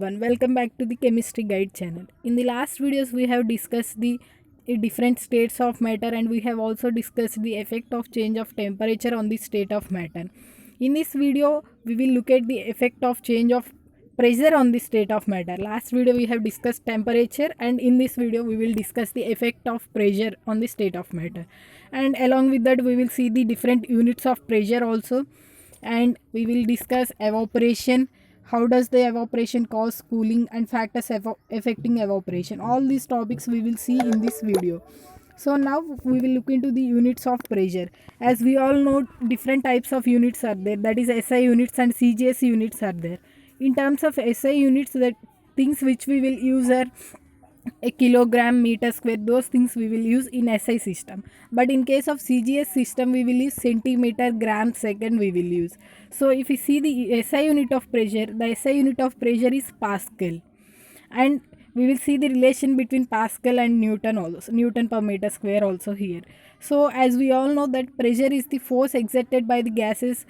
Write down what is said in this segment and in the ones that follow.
Welcome back to the Chemistry Guide channel. In the last videos, we have discussed the different states of matter, and we have also discussed the effect of change of temperature on the state of matter. In this video, we will look at the effect of change of pressure on the state of matter. Last video we have discussed temperature, and in this video we will discuss the effect of pressure on the state of matter. And along with that, we will see the different units of pressure also, and we will discuss evaporation. How does the evaporation cause cooling and factors affecting evaporation? All these topics we will see in this video. So now we will look into the units of pressure. As we all know, different types of units are there, that is SI units and CGS units are there. In terms of SI units, the things which we will use are a kilogram, meter square, those things we will use in SI system. But in case of CGS system, we will use centimeter, gram, second we will use. So if you see the SI unit of pressure, the SI unit of pressure is Pascal. And we will see the relation between Pascal and Newton also, Newton per meter square also here. So as we all know that pressure is the force exerted by the gases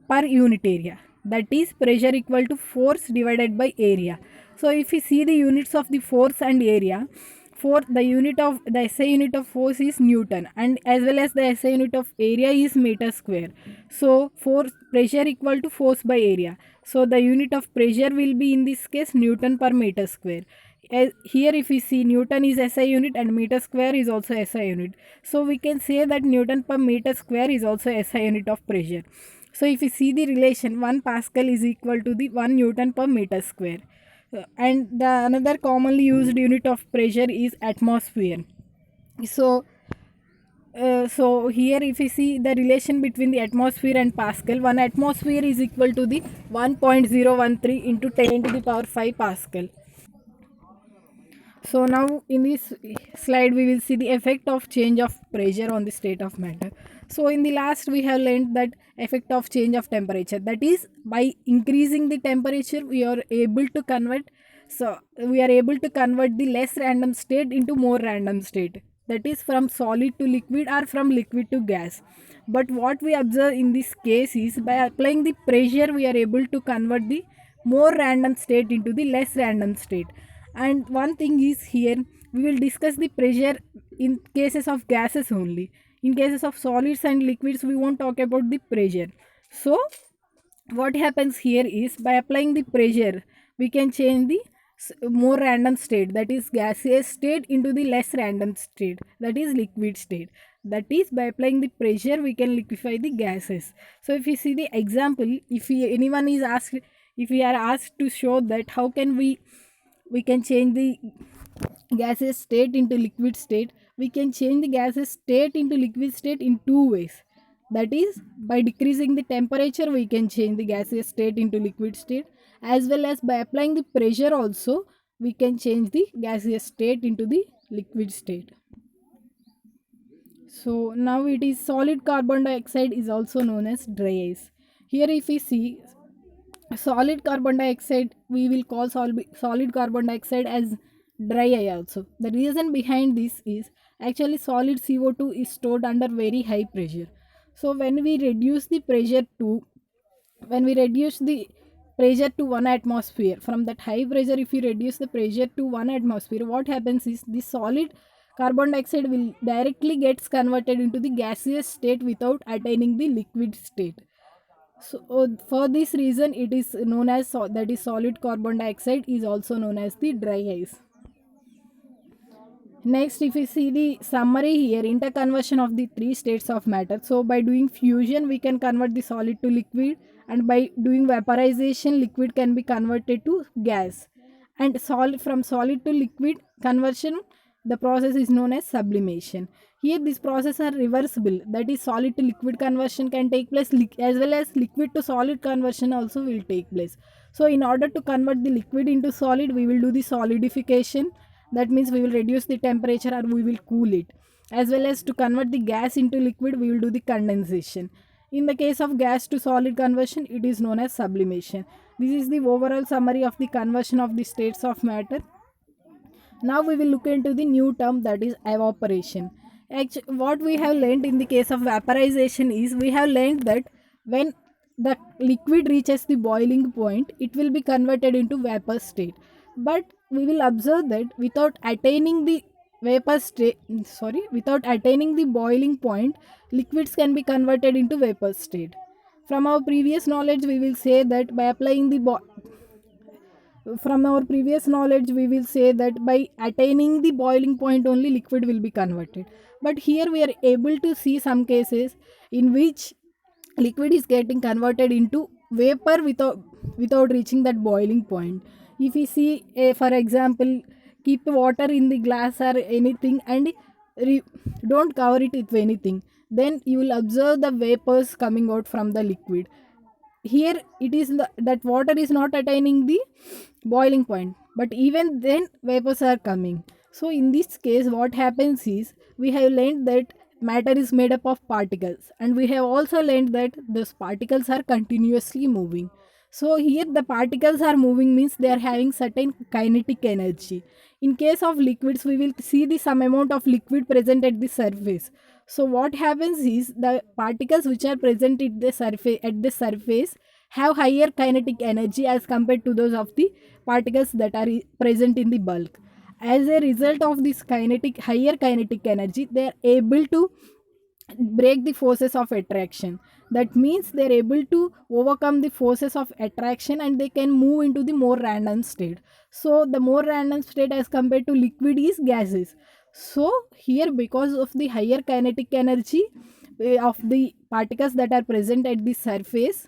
per unit area. That is pressure equal to force divided by area. So if we see the units of the force and area, for the unit of the SI unit of force is Newton, and as well as the SI unit of area is meter square. So force pressure equal to force by area. So the unit of pressure will be in this case Newton per meter square. Here if we see Newton is SI unit and meter square is also SI unit. So we can say that Newton per meter square is also SI unit of pressure. So if you see the relation, 1 Pascal is equal to the 1 Newton per meter square. And the another commonly used unit of pressure is atmosphere. So here if you see the relation between the atmosphere and Pascal, 1 atmosphere is equal to the 1.013 into 10 to the power 5 Pascal. So now in this slide we will see the effect of change of pressure on the state of matter. So in the last we have learned that effect of change of temperature, that is by increasing the temperature we are able to convert the less random state into more random state, that is from solid to liquid or from liquid to gas. But what we observe in this case is by applying the pressure we are able to convert the more random state into the less random state. And one thing is here, we will discuss the pressure in cases of gases only. In cases of solids and liquids we won't talk about the pressure. So what happens here is by applying the pressure we can change the more random state, that is gaseous state, into the less random state, that is liquid state. That is by applying the pressure we can liquefy the gases. So if you see the example, if we are asked to show that how can we can change the gaseous state into liquid state, we can change the gaseous state into liquid state in two ways. That is by decreasing the temperature we can change the gaseous state into liquid state, as well as by applying the pressure also we can change the gaseous state into the liquid state. So now it is solid carbon dioxide is also known as dry ice. Here if we see solid carbon dioxide, we will call solid carbon dioxide as dry eye also. The reason behind this is actually solid CO2 is stored under very high pressure. So when we reduce the pressure to 1 atmosphere, from that high pressure if we reduce the pressure to 1 atmosphere, what happens is the solid carbon dioxide will directly gets converted into the gaseous state without attaining the liquid state. So for this reason it is known as that is solid carbon dioxide is also known as the dry ice. Next, if we see the summary here, interconversion of the three states of matter. So by doing fusion we can convert the solid to liquid, and by doing vaporization liquid can be converted to gas. And from solid to liquid conversion, the process is known as sublimation. Here these processes are reversible, that is solid to liquid conversion can take place as well as liquid to solid conversion also will take place. So in order to convert the liquid into solid we will do the solidification, that means we will reduce the temperature or we will cool it. As well as to convert the gas into liquid we will do the condensation. In the case of gas to solid conversion it is known as sublimation. This is the overall summary of the conversion of the states of matter. Now we will look into the new term, that is evaporation. Actually, what we have learned in the case of vaporization is we have learned that when the liquid reaches the boiling point, it will be converted into vapor state. But we will observe that without attaining the boiling point, liquids can be converted into vapor state. From our previous knowledge, we will say that by applying the from our previous knowledge we will say that by attaining the boiling point only liquid will be converted. But here we are able to see some cases in which liquid is getting converted into vapor without reaching that boiling point. If we see for example, keep water in the glass or anything and re- don't cover it with anything, then you will observe the vapors coming out from the liquid. Here it is that water is not attaining the boiling point, but even then vapors are coming. So in this case what happens is, we have learned that matter is made up of particles, and we have also learned that those particles are continuously moving. So here the particles are moving means they are having certain kinetic energy. In case of liquids, we will see the some amount of liquid present at the surface. So what happens is, the particles which are present at the surface have higher kinetic energy as compared to those of the particles that are present in the bulk. As a result of this higher kinetic energy, they are able to break the forces of attraction. That means they are able to overcome the forces of attraction and they can move into the more random state. So the more random state as compared to liquid is gases. So here, because of the higher kinetic energy of the particles that are present at the surface,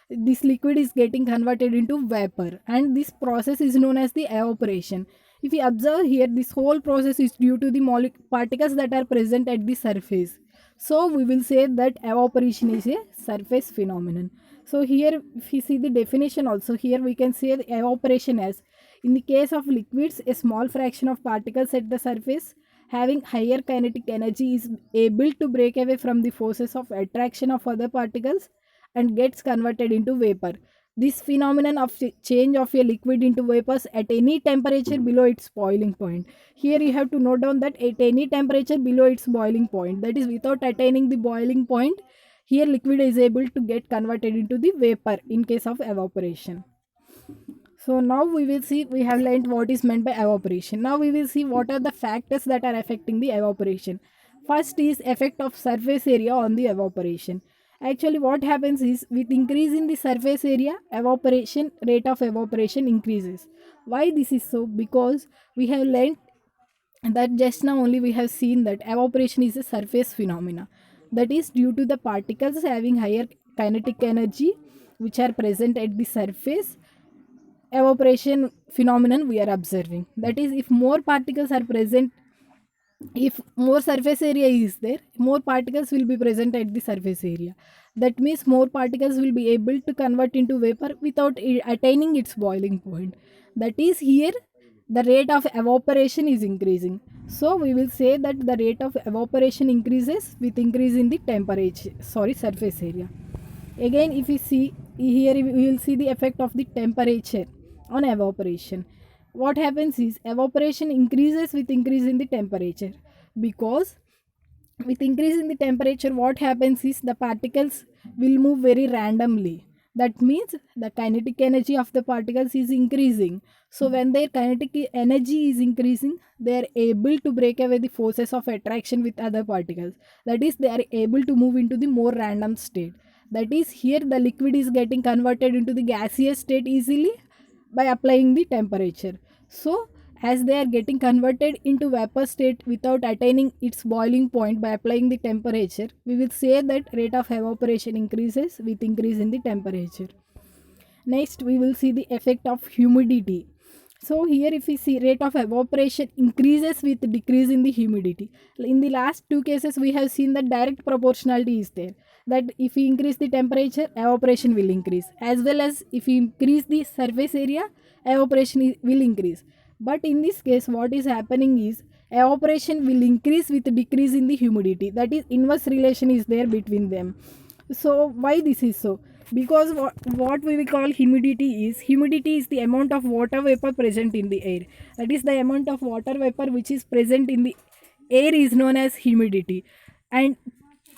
this liquid is getting converted into vapor, and this process is known as the evaporation. If we observe here, this whole process is due to the particles that are present at the surface. So we will say that evaporation is a surface phenomenon. So here if we see the definition also, here we can say the evaporation as, in the case of liquids, a small fraction of particles at the surface having higher kinetic energy is able to break away from the forces of attraction of other particles and gets converted into vapor. This phenomenon of change of a liquid into vapors at any temperature below its boiling point. Here you have to note down that at any temperature below its boiling point, that is without attaining the boiling point, here liquid is able to get converted into the vapor in case of evaporation. So now we will see, we have learned what is meant by evaporation. Now we will see what are the factors that are affecting the evaporation. First is effect of surface area on the evaporation. Actually what happens is, with increase in the surface area, rate of evaporation increases. Why this is so? Because we have learned that just now only we have seen that evaporation is a surface phenomena. That is due to the particles having higher kinetic energy which are present at the surface, evaporation phenomenon we are observing. That is, if more particles are present, if more surface area is there, more particles will be present at the surface area. That means more particles will be able to convert into vapor without attaining its boiling point. That is, here the rate of evaporation is increasing. So we will say that the rate of evaporation increases with increase in the surface area. Again, if we see here, we will see the effect of the temperature on evaporation. What happens is, evaporation increases with increase in the temperature, because with increase in the temperature what happens is, the particles will move very randomly. That means the kinetic energy of the particles is increasing. So when their kinetic energy is increasing, they are able to break away the forces of attraction with other particles. That is, they are able to move into the more random state. That is, here the liquid is getting converted into the gaseous state easily by applying the temperature. So as they are getting converted into vapor state without attaining its boiling point by applying the temperature, we will say that rate of evaporation increases with increase in the temperature. Next we will see the effect of humidity. So here if we see, rate of evaporation increases with decrease in the humidity. In the last two cases we have seen that direct proportionality is there, that if we increase the temperature, evaporation will increase, as well as if we increase the surface area, evaporation will increase. But in this case what is happening is, evaporation will increase with decrease in the humidity. That is, inverse relation is there between them. So why this is so? Because what we will call humidity is the amount of water vapor present in the air. That is, the amount of water vapor which is present in the air is known as humidity. And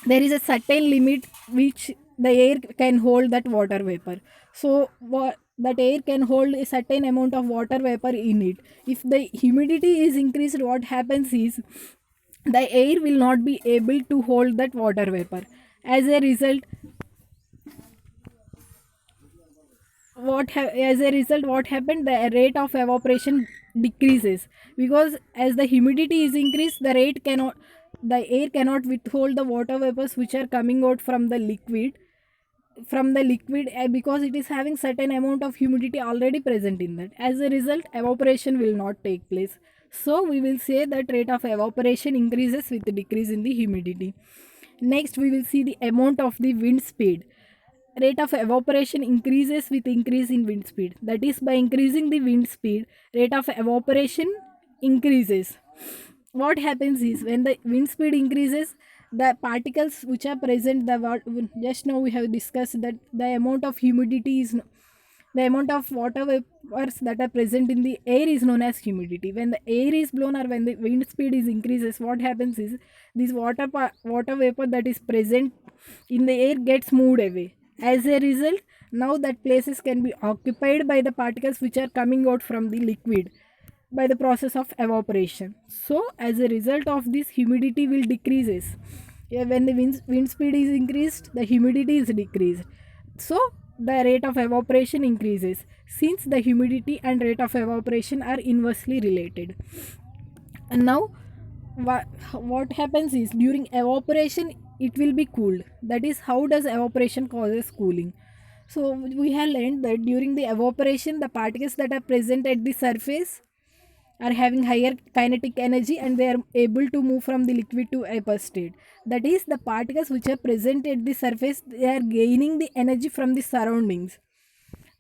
there is a certain limit which the air can hold that water vapor. So that air can hold a certain amount of water vapor in it. If the humidity is increased, what happens is the air will not be able to hold that water vapor. As a result, what happened, the rate of evaporation decreases, because as the humidity is increased, the air cannot withhold the water vapors which are coming out from the liquid, because it is having certain amount of humidity already present in that. As a result, evaporation will not take place. So we will say that rate of evaporation increases with the decrease in the humidity. Next, we will see the amount of the wind speed. Rate of evaporation increases with increase in wind speed. That is, by increasing the wind speed, rate of evaporation increases. What happens is, when the wind speed increases, the particles which are present, just now we have discussed that the amount of humidity is the amount of water vapors that are present in the air is known as humidity. When the air is blown or when the wind speed is increases, what happens is this water vapor that is present in the air gets moved away. As a result, now that places can be occupied by the particles which are coming out from the liquid by the process of evaporation. So as a result of this, humidity will decreases. Yeah, when the wind speed is increased, the humidity is decreased. So the rate of evaporation increases, since the humidity and rate of evaporation are inversely related. And now what happens is, during evaporation it will be cooled. That is, how does evaporation causes cooling? So we have learned that during the evaporation, the particles that are present at the surface are having higher kinetic energy, and they are able to move from the liquid to vapor state. That is, the particles which are present at the surface, they are gaining the energy from the surroundings.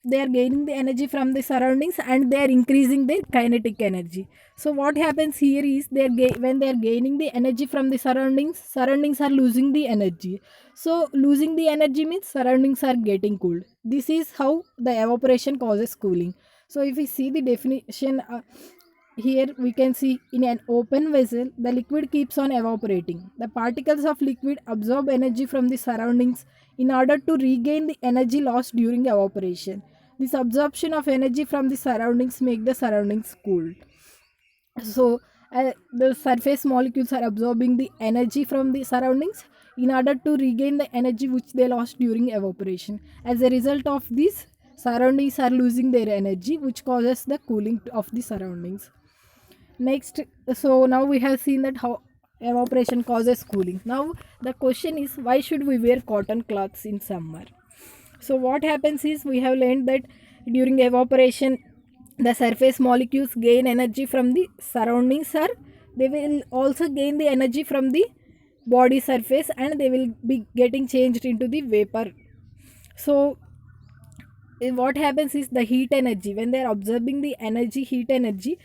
They are gaining the energy from the surroundings and they are increasing their kinetic energy. So what happens here is, when they are gaining the energy from the surroundings are losing the energy. So losing the energy means surroundings are getting cooled. This is how the evaporation causes cooling. So if we see the definition, here we can see, in an open vessel, the liquid keeps on evaporating. The particles of liquid absorb energy from the surroundings in order to regain the energy lost during evaporation. This absorption of energy from the surroundings make the surroundings cool. So the surface molecules are absorbing the energy from the surroundings in order to regain the energy which they lost during evaporation. As a result of this, surroundings are losing their energy, which causes the cooling of the surroundings. Next, so now we have seen that how evaporation causes cooling. Now the question is, why should we wear cotton cloths in summer? So what happens is, we have learned that during evaporation, the surface molecules gain energy from the surroundings, or they will also gain the energy from the body surface, and they will be getting changed into the vapor. So what happens is, the heat energy, when they are observing the energy, heat energy,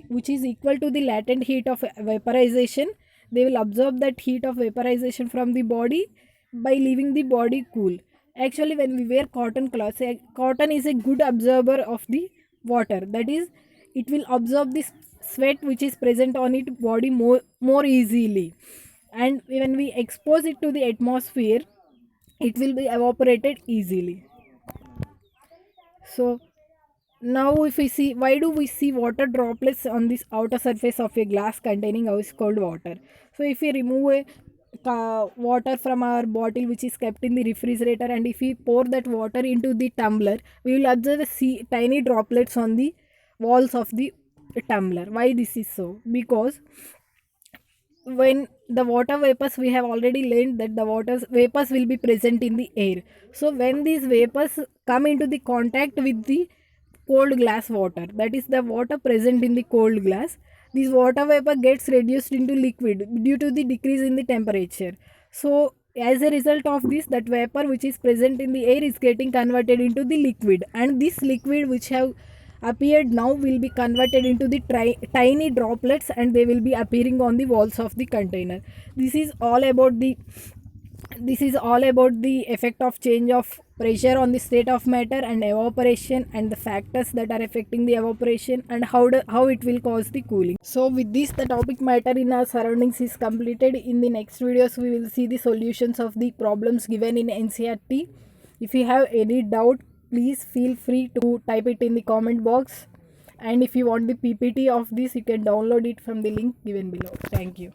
which is equal to the latent heat of vaporization, they will absorb that heat of vaporization from the body by leaving the body cool. Actually, when we wear cotton cloths, cotton is a good absorber of the water. That is, it will absorb the sweat which is present on its body more easily, and when we expose it to the atmosphere, it will be evaporated easily. So now if we see, why do we see water droplets on this outer surface of a glass containing ice cold water? So if we remove a water from our bottle which is kept in the refrigerator, and if we pour that water into the tumbler, we will observe tiny droplets on the walls of the tumbler. Why this is so? Because when the water vapors, we have already learned that the water vapors will be present in the air. So when these vapors come into the contact with the cold glass water, that is the water present in the cold glass, this water vapor gets reduced into liquid due to the decrease in the temperature. So as a result of this, that vapor which is present in the air is getting converted into the liquid, and this liquid which have appeared now will be converted into the tiny droplets, and they will be appearing on the walls of the container. This is all about the This is all about the effect of change of pressure on the state of matter and evaporation, and the factors that are affecting the evaporation, and how it will cause the cooling. So with this, the topic matter in our surroundings is completed. In the next videos we will see the solutions of the problems given in NCERT. If you have any doubt, please feel free to type it in the comment box, and if you want the PPT of this, you can download it from the link given below. Thank you.